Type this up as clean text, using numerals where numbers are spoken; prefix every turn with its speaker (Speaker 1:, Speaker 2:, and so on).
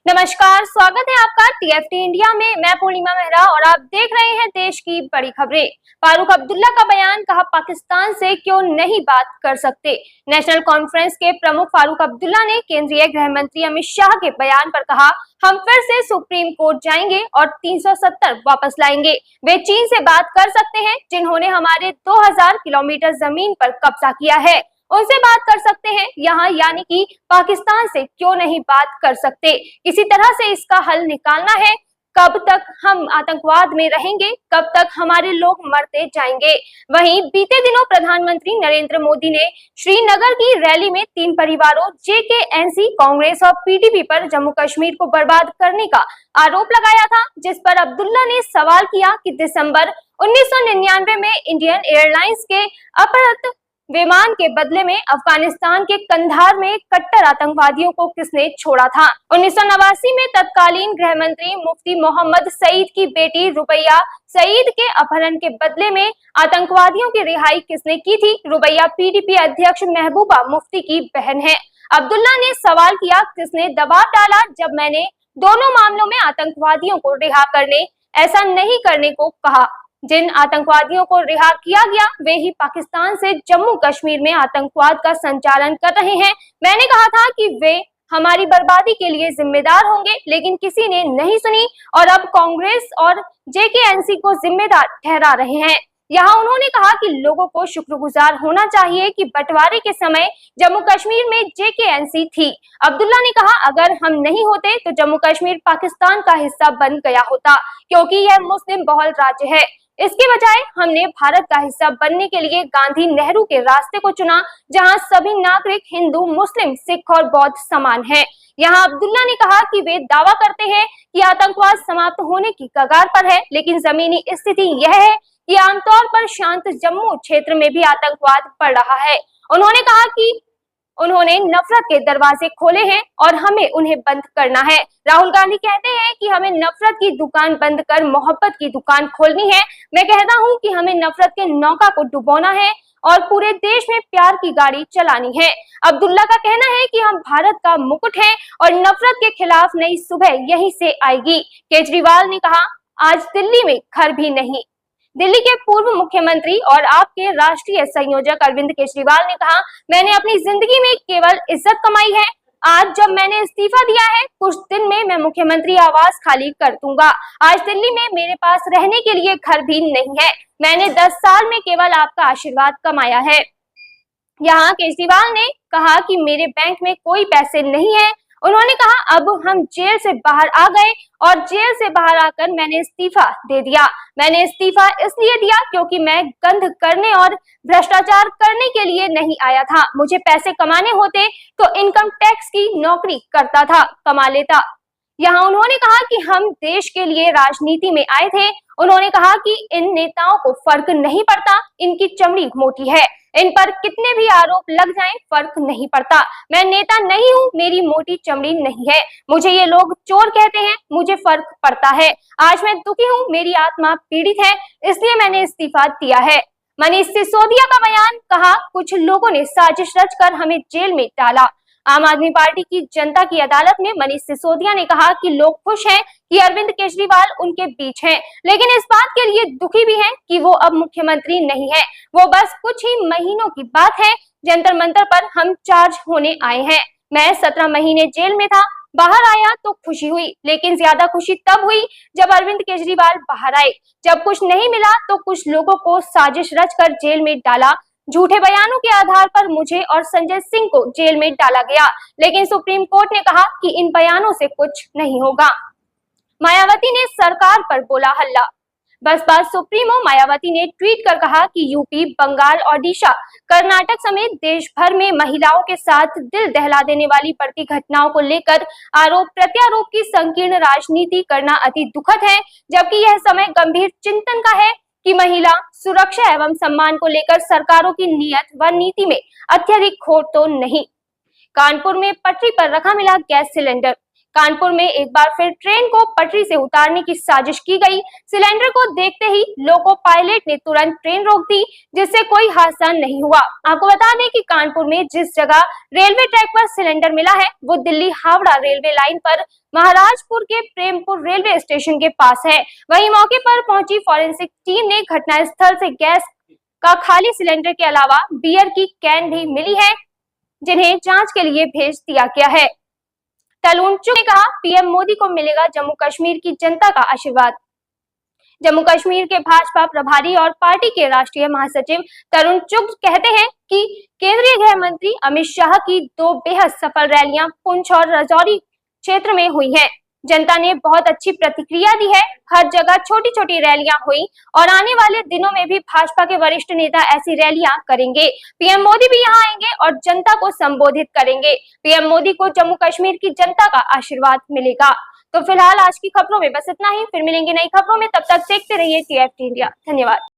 Speaker 1: नमस्कार, स्वागत है आपका टीएफटी इंडिया में। मैं पूर्णिमा मेहरा और आप देख रहे हैं देश की बड़ी खबरें। फारूक अब्दुल्ला का बयान, कहा पाकिस्तान से क्यों नहीं बात कर सकते। नेशनल कॉन्फ्रेंस के प्रमुख फारूक अब्दुल्ला ने केंद्रीय गृह मंत्री अमित शाह के बयान पर कहा, हम फिर से सुप्रीम कोर्ट जाएंगे और 370 वापस लाएंगे। वे चीन से बात कर सकते हैं जिन्होंने हमारे 2000 किलोमीटर जमीन पर कब्जा किया है, उनसे बात कर सकते हैं यहाँ, यानी कि पाकिस्तान से क्यों नहीं बात कर सकते। किसी तरह से इसका हल निकालना है। कब तक हम आतंकवाद में रहेंगे, कब तक हमारे लोग मरते जाएंगे। वहीं बीते दिनों प्रधानमंत्री नरेंद्र मोदी ने श्रीनगर की रैली में 3 परिवारों जेकेएनसी, कांग्रेस और पीडीपी पर जम्मू कश्मीर को बर्बाद करने का आरोप लगाया था, जिस पर अब्दुल्ला ने सवाल किया कि दिसंबर 1999 में इंडियन एयरलाइंस के अपहृत विमान के बदले में अफगानिस्तान के कंधार में कट्टर आतंकवादियों को किसने छोड़ा था। 1989 में तत्कालीन गृह मंत्री मुफ्ती मोहम्मद सईद की बेटी रुबैया सईद के अपहरण के बदले में आतंकवादियों की रिहाई किसने की थी। रुबैया पीडीपी अध्यक्ष महबूबा मुफ्ती की बहन है। अब्दुल्ला ने सवाल किया, किसने दबाव डाला जब मैंने दोनों मामलों में आतंकवादियों को रिहा करने, ऐसा नहीं करने को कहा। जिन आतंकवादियों को रिहा किया गया वे ही पाकिस्तान से जम्मू कश्मीर में आतंकवाद का संचालन कर रहे हैं। मैंने कहा था कि वे हमारी बर्बादी के लिए जिम्मेदार होंगे, लेकिन किसी ने नहीं सुनी और अब कांग्रेस और जेकेएनसी को जिम्मेदार ठहरा रहे हैं। यहाँ उन्होंने कहा कि लोगों को शुक्रगुजार होना चाहिए कि बंटवारे के समय जम्मू कश्मीर में जेकेएनसी थी। अब्दुल्ला ने कहा, अगर हम नहीं होते तो जम्मू कश्मीर पाकिस्तान का हिस्सा बन गया होता, क्योंकि यह मुस्लिम बहुल राज्य है। इसके बजाय हमने भारत का हिस्सा बनने के लिए गांधी नेहरू के रास्ते को चुना, जहां सभी नागरिक हिंदू, मुस्लिम, सिख और बौद्ध समान हैं। यहाँ अब्दुल्ला ने कहा कि वे दावा करते हैं कि आतंकवाद समाप्त होने की कगार पर है, लेकिन जमीनी स्थिति यह है कि आमतौर पर शांत जम्मू क्षेत्र में भी आतंकवाद बढ़ रहा है। उन्होंने कहा कि उन्होंने नफरत के दरवाजे खोले हैं और हमें उन्हें बंद करना है। राहुल गांधी कहते हैं कि हमें नफरत की दुकान बंद कर मोहब्बत की दुकान खोलनी है। मैं कहता हूं कि हमें नफरत के नौका को डुबोना है और पूरे देश में प्यार की गाड़ी चलानी है। अब्दुल्ला का कहना है कि हम भारत का मुकुट हैं और नफरत के खिलाफ नई सुबह यहीं से आएगी। केजरीवाल ने कहा, आज दिल्ली में घर भी नहीं। दिल्ली के पूर्व मुख्यमंत्री और आपके राष्ट्रीय संयोजक अरविंद केजरीवाल ने कहा, मैंने अपनी जिंदगी में केवल इज्जत कमाई है। आज जब मैंने इस्तीफा दिया है, कुछ दिन में मैं मुख्यमंत्री आवास खाली कर दूंगा। आज दिल्ली में मेरे पास रहने के लिए घर भी नहीं है। मैंने 10 साल में केवल आपका आशीर्वाद कमाया है। यहाँ केजरीवाल ने कहा कि मेरे बैंक में कोई पैसे नहीं है। उन्होंने कहा, अब हम जेल से बाहर आ गए और जेल से बाहर आकर मैंने इस्तीफा दे दिया। मैंने इस्तीफा इसलिए दिया क्योंकि मैं गंद करने और भ्रष्टाचार करने के लिए नहीं आया था। मुझे पैसे कमाने होते तो इनकम टैक्स की नौकरी करता था, कमा लेता। यहाँ उन्होंने कहा कि हम देश के लिए राजनीति में आए थे। उन्होंने कहा कि इन नेताओं को फर्क नहीं पड़ता, इनकी चमड़ी मोटी है, इन पर कितने भी आरोप लग जाएं फर्क नहीं पड़ता। मैं नेता नहीं हूं, मेरी मोटी चमड़ी नहीं है। मुझे ये लोग चोर कहते हैं, मुझे फर्क पड़ता है। आज मैं दुखी हूं, मेरी आत्मा पीड़ित है, इसलिए मैंने इस्तीफा दिया है। मनीष सिसोदिया का बयान, कहा, कुछ लोगों ने साजिश रचकर हमें जेल में डाला। आम आदमी पार्टी की जनता की अदालत में मनीष सिसोदिया ने कहा कि लोग खुश हैं कि अरविंद केजरीवाल उनके बीच हैं, लेकिन इस बात के लिए दुखी भी हैं कि वो अब मुख्यमंत्री नहीं है। वो बस कुछ ही महीनों की बात है। जंतर मंतर पर हम चार्ज होने आए हैं। मैं 17 महीने जेल में था, बाहर आया तो खुशी हुई, लेकिन ज्यादा खुशी तब हुई जब अरविंद केजरीवाल बाहर आए। जब कुछ नहीं मिला तो कुछ लोगों को साजिश रचकर जेल में डाला। झूठे बयानों के आधार पर मुझे और संजय सिंह को जेल में डाला गया, लेकिन सुप्रीम कोर्ट ने कहा कि इन बयानों से कुछ नहीं होगा। मायावती ने सरकार पर बोला हल्ला। बसपा सुप्रीमो मायावती ने ट्वीट कर कहा कि यूपी, बंगाल, ओडिशा, कर्नाटक समेत देश भर में महिलाओं के साथ दिल दहला देने वाली बढ़ती घटनाओं को लेकर आरोप प्रत्यारोप की संकीर्ण राजनीति करना अति दुखद है, जबकि यह समय गंभीर चिंतन का है कि महिला सुरक्षा एवं सम्मान को लेकर सरकारों की नीयत व नीति में अत्यधिक खोट तो नहीं। कानपुर में पटरी पर रखा मिला गैस सिलेंडर। कानपुर में एक बार फिर ट्रेन को पटरी से उतारने की साजिश की गई। सिलेंडर को देखते ही लोको पायलट ने तुरंत ट्रेन रोक दी, जिससे कोई हादसा नहीं हुआ। आपको बता दें कि कानपुर में जिस जगह रेलवे ट्रैक पर सिलेंडर मिला है वो दिल्ली हावड़ा रेलवे लाइन पर महाराजपुर के प्रेमपुर रेलवे स्टेशन के पास है। वहीं मौके पर पहुंची फॉरेंसिक टीम ने घटनास्थल से गैस का खाली सिलेंडर के अलावा बियर की कैन भी मिली है, जिन्हें जांच के लिए भेज दिया गया है। तरुण चुग ने कहा, पीएम मोदी को मिलेगा जम्मू कश्मीर की जनता का आशीर्वाद। जम्मू कश्मीर के भाजपा प्रभारी और पार्टी के राष्ट्रीय महासचिव तरुण चुग कहते हैं कि केंद्रीय गृह मंत्री अमित शाह की 2 बेहद सफल रैलियां पुंछ और राजौरी क्षेत्र में हुई हैं। जनता ने बहुत अच्छी प्रतिक्रिया दी है। हर जगह छोटी छोटी रैलियां हुई और आने वाले दिनों में भी भाजपा के वरिष्ठ नेता ऐसी रैलियां करेंगे। पीएम मोदी भी यहां आएंगे और जनता को संबोधित करेंगे। पीएम मोदी को जम्मू कश्मीर की जनता का आशीर्वाद मिलेगा। तो फिलहाल आज की खबरों में बस इतना ही। फिर मिलेंगे नई खबरों में, तब तक देखते रहिए TFT इंडिया। धन्यवाद।